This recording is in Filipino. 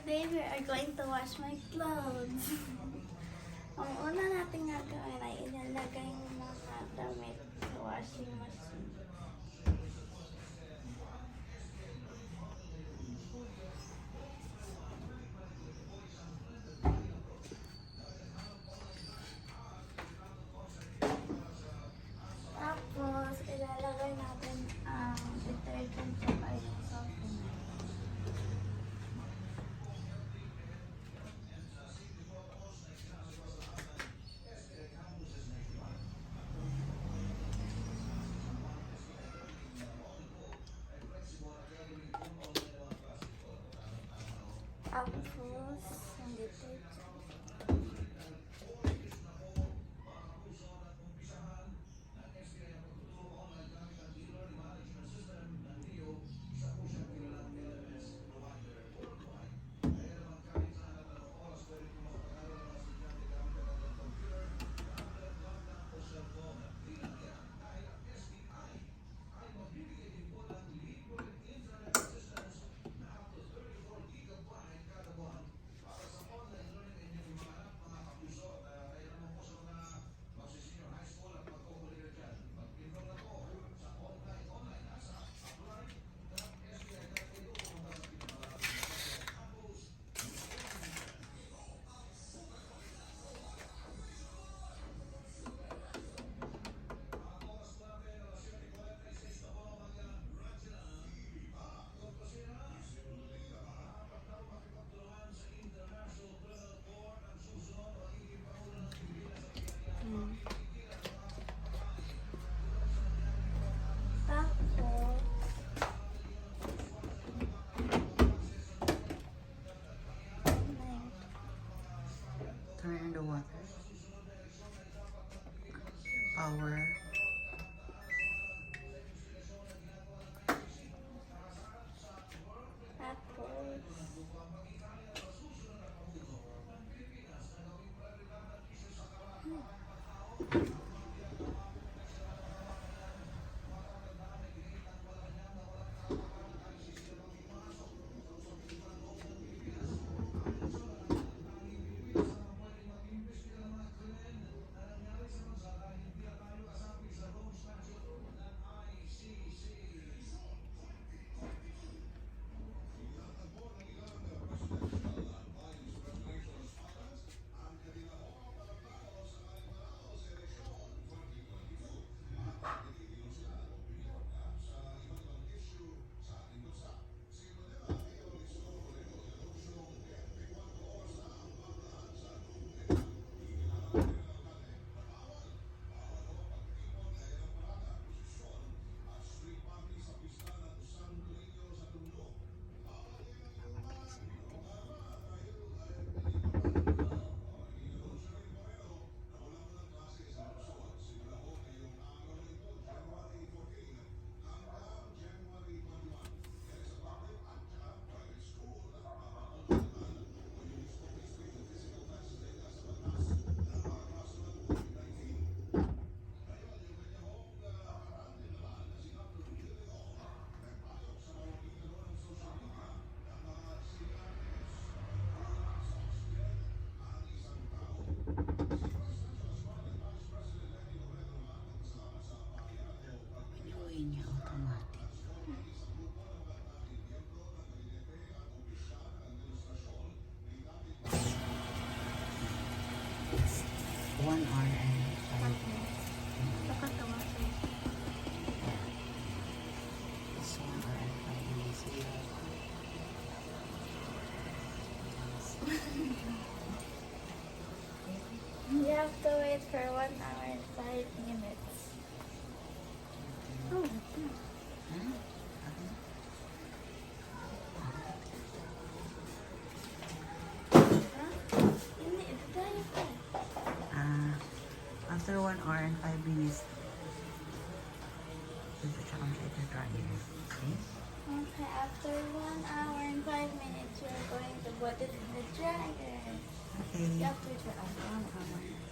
Today we are going to wash my clothes. Ang una natin gagawin ay ilalagay yung mga damit sa washing machine. Tapos ilalagay natin ang detergent sa yung softener. Tapos, ang detergent. Turn the water. Power. Pinuhin niya automatic. It's 1 hour and 5 minutes. Nakatawa siya. It's 1 hour and 5 minutes. You have to wait for 1 hour and 5 minutes. Oh, After 1 hour and 5 minutes, siya kami sa dryer. Okay? Okay, after 1 hour and 5 minutes, we're going to put it in the dryer. Okay. You have to wait for 1 hour.